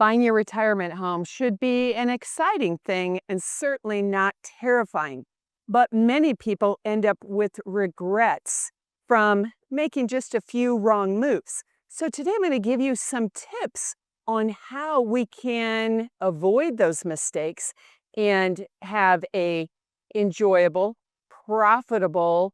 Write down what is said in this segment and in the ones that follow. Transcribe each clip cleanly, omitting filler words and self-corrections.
Buying your retirement home should be an exciting thing and certainly not terrifying. But many people end up with regrets from making just a few wrong moves. So today I'm going to give you some tips on how we can avoid those mistakes and have a enjoyable, profitable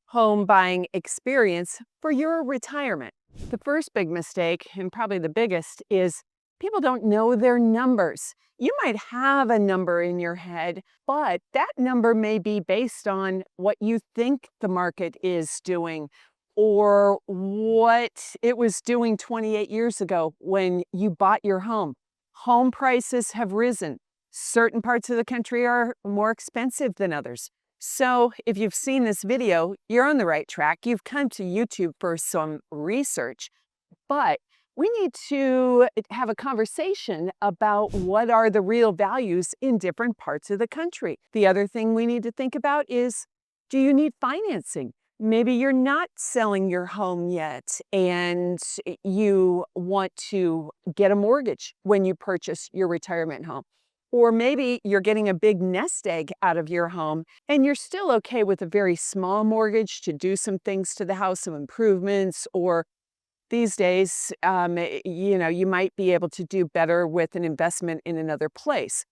home buying experience for your retirement. The first big mistake, and probably the biggest, is people don't know their numbers. You might have a number in your head, but that number may be based on what you think the market is doing or what it was doing 28 years ago when you bought your home. Home prices have risen. Certain parts of the country are more expensive than others. So if you've seen this video, you're on the right track. You've come to YouTube for some research, but we need to have a conversation about what are the real values in different parts of the country. The other thing we need to think about is, do you need financing? Maybe you're not selling your home yet and you want to get a mortgage when you purchase your retirement home. Or maybe you're getting a big nest egg out of your home and you're still okay with a very small mortgage to do some things to the house, some improvements, or these days, you might be able to do better with an investment in another place.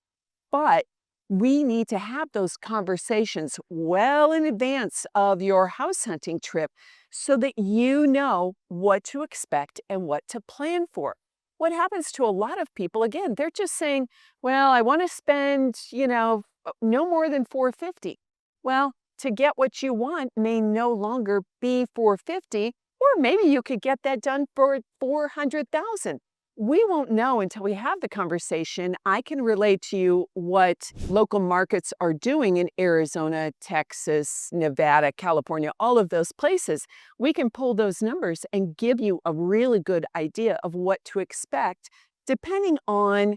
But we need to have those conversations well in advance of your house hunting trip so that you know what to expect and what to plan for. What happens to a lot of people, again, they're just saying, well, I want to spend, no more than $450. Well, to get what you want may no longer be $450, or maybe you could get that done for $400,000. We won't know until we have the conversation. I can relate to you what local markets are doing in Arizona, Texas, Nevada, California, all of those places. We can pull those numbers and give you a really good idea of what to expect depending on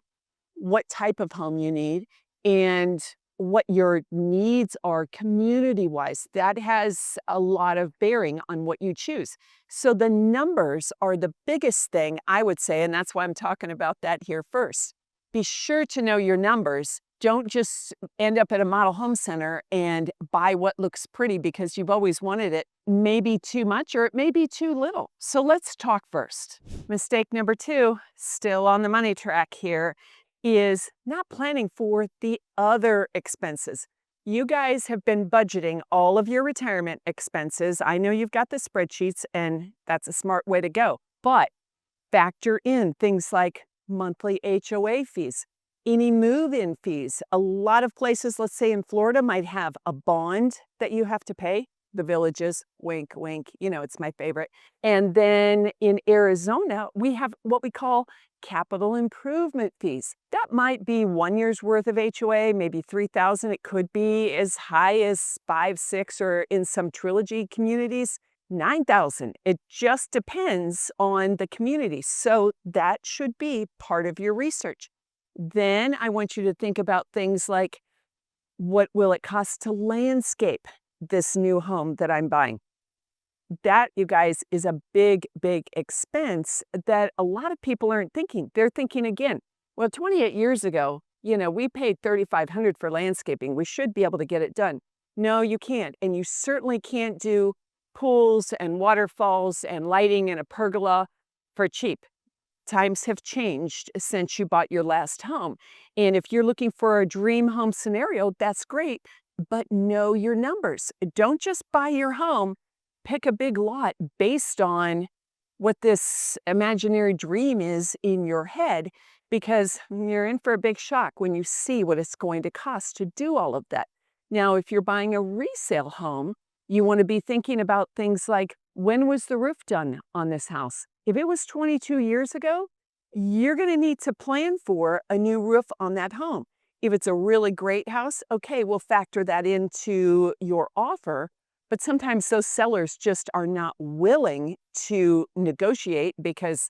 what type of home you need and what your needs are community-wise. That has a lot of bearing on what you choose. So the numbers are the biggest thing, I would say, and that's why I'm talking about that here first. Be sure to know your numbers. Don't just end up at a model home center and buy what looks pretty because you've always wanted it. Maybe too much or it may be too little. So let's talk first. Mistake number 2, still on the money track here, is not planning for the other expenses. You guys have been budgeting all of your retirement expenses. I know you've got the spreadsheets, and that's a smart way to go. But factor in things like monthly HOA fees, any move-in fees. A lot of places, let's say in Florida, might have a bond that you have to pay. The Villages, wink, wink, it's my favorite. And then in Arizona, we have what we call capital improvement fees. That might be 1 year's worth of HOA, maybe $3,000. It could be as high as 5, 6, or in some trilogy communities, $9,000. It just depends on the community. So that should be part of your research. Then I want you to think about things like, what will it cost to landscape this new home that I'm buying? That, you guys, is a big, big expense that a lot of people aren't thinking. They're thinking again, well, 28 years ago, we paid $3,500 for landscaping. We should be able to get it done. No, you can't. And you certainly can't do pools and waterfalls and lighting and a pergola for cheap. Times have changed since you bought your last home. And if you're looking for a dream home scenario, that's great, but know your numbers. Don't just buy your home, pick a big lot based on what this imaginary dream is in your head, because you're in for a big shock when you see what it's going to cost to do all of that. Now, if you're buying a resale home, you want to be thinking about things like, when was the roof done on this house? If it was 22 years ago, you're going to need to plan for a new roof on that home. If it's a really great house, okay, we'll factor that into your offer. But sometimes those sellers just are not willing to negotiate because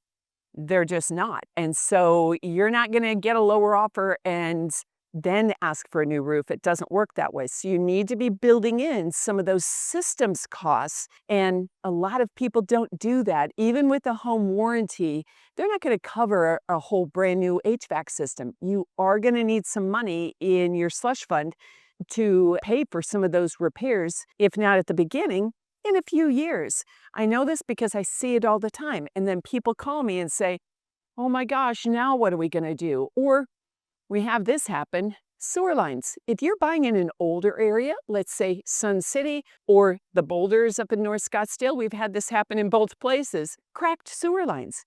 they're just not. And so you're not going to get a lower offer and then ask for a new roof. It doesn't work that way. So you need to be building in some of those systems costs. And a lot of people don't do that. Even with a home warranty, they're not going to cover a whole brand new HVAC system. You are going to need some money in your slush fund to pay for some of those repairs, if not at the beginning, in a few years. I know this because I see it all the time. And then people call me and say, oh my gosh, now what are we going to do? Or we have this happen, sewer lines. If you're buying in an older area, let's say Sun City or the Boulders up in North Scottsdale, we've had this happen in both places, cracked sewer lines.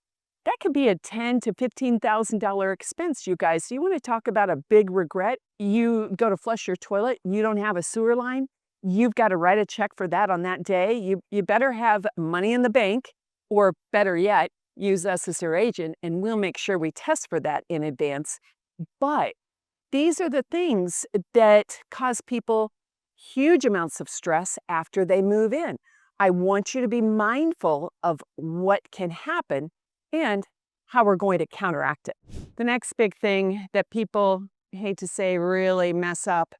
That could be a $10,000 to $15,000 expense, you guys. You want to talk about a big regret? You go to flush your toilet, you don't have a sewer line, you've got to write a check for that on that day. You better have money in the bank, or better yet, use us as your agent, and we'll make sure we test for that in advance. But these are the things that cause people huge amounts of stress after they move in. I want you to be mindful of what can happen and how we're going to counteract it. The next big thing that people, I hate to say, really mess up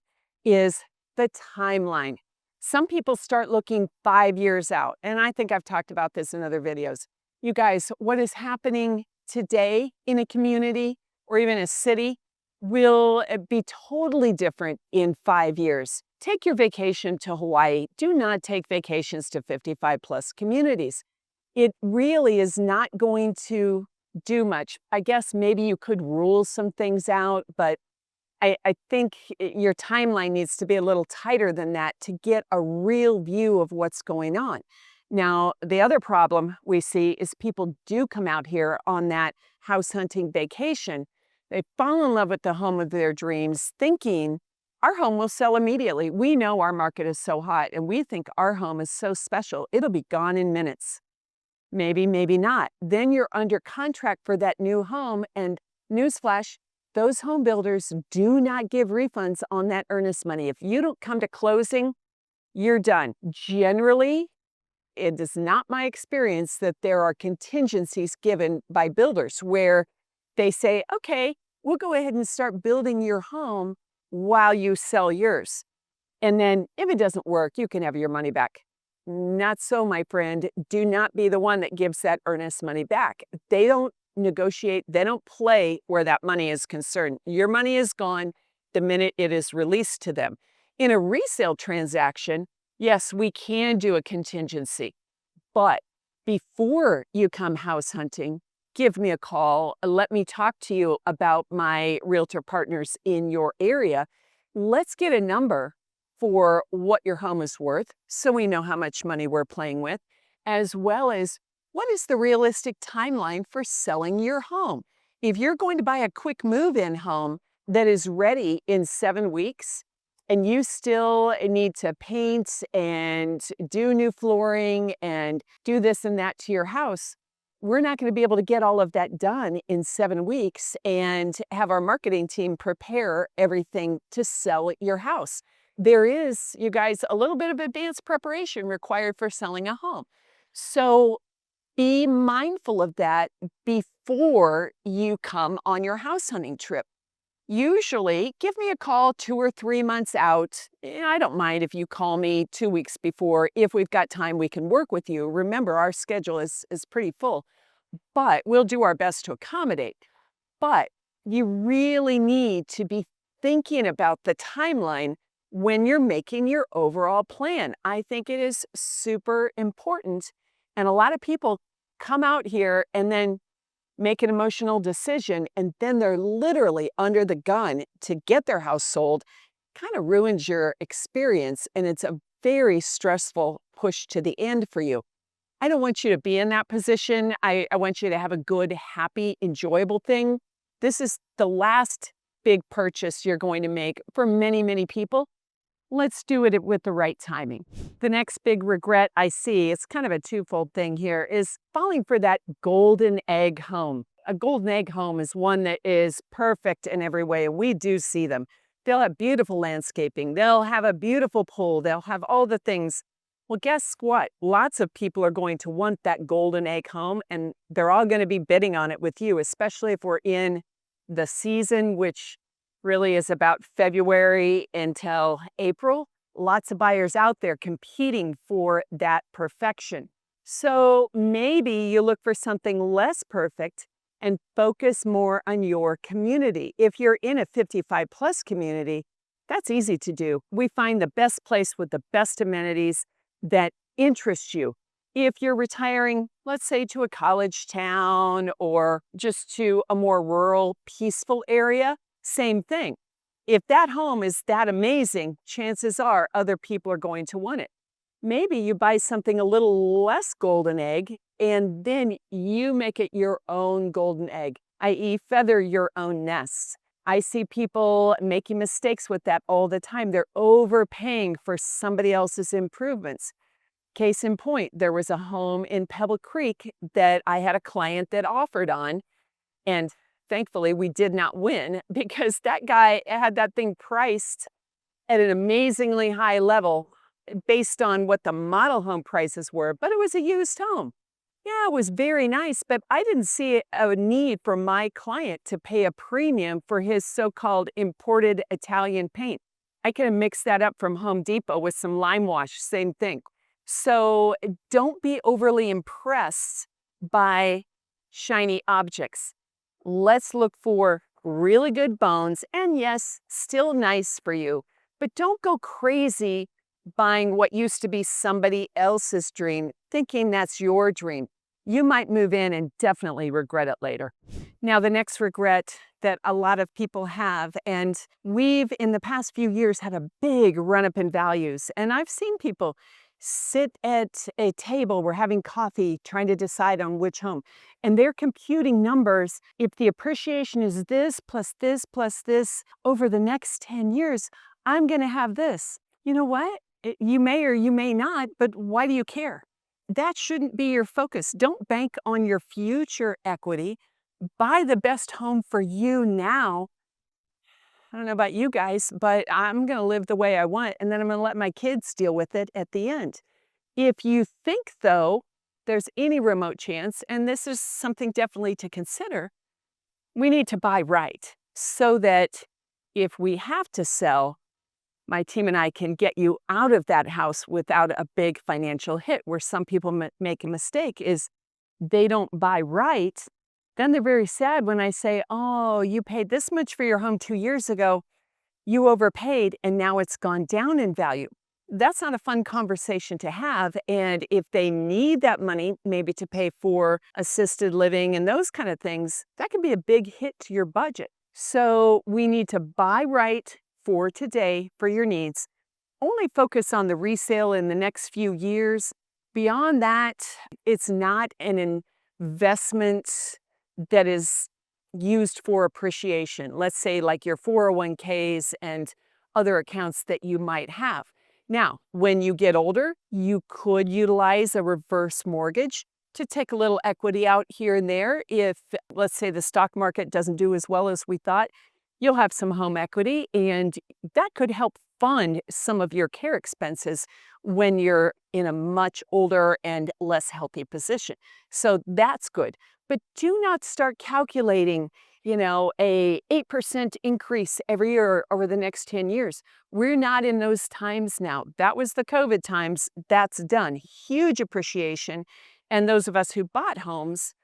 is the timeline. Some people start looking 5 years out, and I think I've talked about this in other videos. You guys, what is happening today in a community or even a city will be totally different in 5 years. Take your vacation to Hawaii. Do not take vacations to 55 plus communities. It really is not going to do much. I guess maybe you could rule some things out, but I think your timeline needs to be a little tighter than that to get a real view of what's going on. Now, the other problem we see is people do come out here on that house hunting vacation. They fall in love with the home of their dreams, thinking our home will sell immediately. We know our market is so hot, and we think our home is so special, it'll be gone in minutes. Maybe, maybe not. Then you're under contract for that new home, and newsflash, those home builders do not give refunds on that earnest money. If you don't come to closing, you're done. Generally, it is not my experience that there are contingencies given by builders where they say, okay, we'll go ahead and start building your home while you sell yours. And then if it doesn't work, you can have your money back. Not so, my friend. Do not be the one that gives that earnest money back. They don't negotiate. They don't play where that money is concerned. Your money is gone the minute it is released to them. In a resale transaction, yes, we can do a contingency, but before you come house hunting, give me a call. Let me talk to you about my realtor partners in your area. Let's get a number for what your home is worth so we know how much money we're playing with, as well as what is the realistic timeline for selling your home. If you're going to buy a quick move-in home that is ready in 7 weeks, and you still need to paint and do new flooring and do this and that to your house, we're not going to be able to get all of that done in 7 weeks and have our marketing team prepare everything to sell your house. There is, you guys, a little bit of advanced preparation required for selling a home. So be mindful of that before you come on your house hunting trip. Usually, give me a call 2 or 3 months out. I don't mind if you call me 2 weeks before. If we've got time, we can work with you. Remember, our schedule is pretty full, but we'll do our best to accommodate. But you really need to be thinking about the timeline when you're making your overall plan. I think it is super important. And a lot of people come out here and then make an emotional decision, and then they're literally under the gun to get their house sold. Kind of ruins your experience, and it's a very stressful push to the end for you. I don't want you to be in that position. I want you to have a good, happy, enjoyable thing. This is the last big purchase you're going to make for many, many people. Let's do it with the right timing. The next big regret I see, it's kind of a twofold thing here, is falling for that golden egg home. A golden egg home is one that is perfect in every way, and we do see them. They'll have beautiful landscaping. They'll have a beautiful pool. They'll have all the things. Well, guess what? Lots of people are going to want that golden egg home, and they're all going to be bidding on it with you, especially if we're in the season, which really is about February until April. Lots of buyers out there competing for that perfection. So maybe you look for something less perfect and focus more on your community. If you're in a 55 plus community, that's easy to do. We find the best place with the best amenities that interest you. If you're retiring, let's say to a college town or just to a more rural, peaceful area, same thing. If that home is that amazing, chances are other people are going to want it. Maybe you buy something a little less golden egg and then you make it your own golden egg, i.e., feather your own nests. I see people making mistakes with that all the time. They're overpaying for somebody else's improvements. Case in point, there was a home in Pebble Creek that I had a client that offered on, and thankfully we did not win because that guy had that thing priced at an amazingly high level based on what the model home prices were, but it was a used home. Yeah, it was very nice, but I didn't see a need for my client to pay a premium for his so-called imported Italian paint. I could have mixed that up from Home Depot with some lime wash, same thing. So don't be overly impressed by shiny objects. Let's look for really good bones, and yes, still nice for you, but don't go crazy buying what used to be somebody else's dream, thinking that's your dream. You might move in and definitely regret it later. Now, the next regret that a lot of people have, and we've in the past few years had a big run up in values, and I've seen people sit at a table, we're having coffee, trying to decide on which home, and they're computing numbers. If the appreciation is this plus this over the next 10 years, I'm going to have this. You know what? You may or you may not, but why do you care? That shouldn't be your focus. Don't bank on your future equity. Buy the best home for you now. I don't know about you guys, but I'm going to live the way I want, and then I'm going to let my kids deal with it at the end. If you think, though, there's any remote chance, and this is something definitely to consider, we need to buy right so that if we have to sell, my team and I can get you out of that house without a big financial hit. Where some people make a mistake is they don't buy right. Then they're very sad when I say, oh, you paid this much for your home 2 years ago. You overpaid and now it's gone down in value. That's not a fun conversation to have. And if they need that money, maybe to pay for assisted living and those kind of things, that can be a big hit to your budget. So we need to buy right for today, for your needs. Only focus on the resale in the next few years. Beyond that, it's not an investment that is used for appreciation. Let's say like your 401ks and other accounts that you might have. Now, when you get older, you could utilize a reverse mortgage to take a little equity out here and there. If, let's say, the stock market doesn't do as well as we thought, you'll have some home equity, and that could help fund some of your care expenses when you're in a much older and less healthy position. So that's good. But do not start calculating, a 8% increase every year over the next 10 years. We're not in those times now. That was the COVID times. That's done. Huge appreciation. And those of us who bought homes,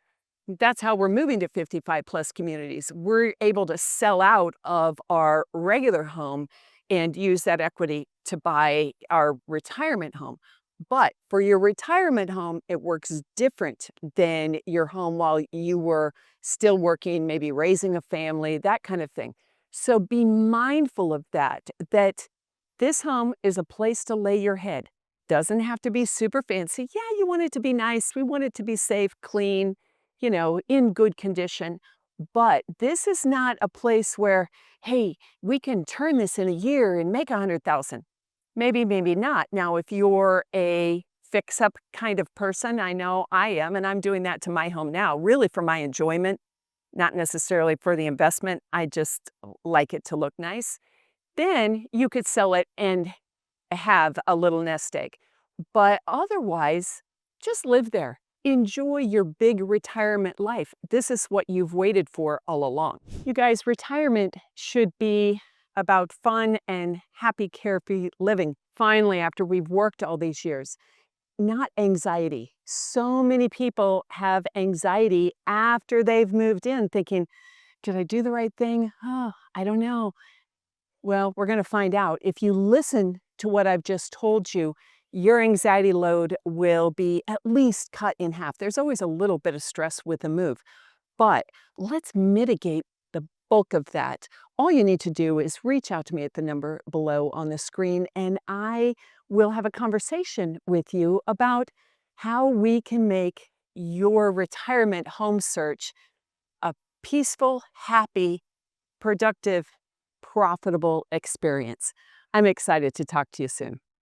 that's how we're moving to 55 plus communities. We're able to sell out of our regular home and use that equity to buy our retirement home. But for your retirement home, it works different than your home while you were still working, maybe raising a family, that kind of thing. So be mindful of that this home is a place to lay your head. Doesn't have to be super fancy. Yeah, you want it to be nice. We want it to be safe, clean, in good condition. But this is not a place where, hey, we can turn this in a year and make 100,000. Maybe, maybe not. Now, if you're a fix-up kind of person, I know I am, and I'm doing that to my home now, really for my enjoyment, not necessarily for the investment. I just like it to look nice. Then you could sell it and have a little nest egg. But otherwise, just live there. enjoy your big retirement life. This is what you've waited for all along. You guys, retirement should be about fun and happy, carefree living. Finally, after we've worked all these years, not anxiety. So many people have anxiety after they've moved in thinking, did I do the right thing? Oh, I don't know. Well, we're going to find out. If you listen to what I've just told you, your anxiety load will be at least cut in half. There's always a little bit of stress with a move, but let's mitigate the bulk of that. All you need to do is reach out to me at the number below on the screen, and I will have a conversation with you about how we can make your retirement home search a peaceful, happy, productive, profitable experience. I'm excited to talk to you soon.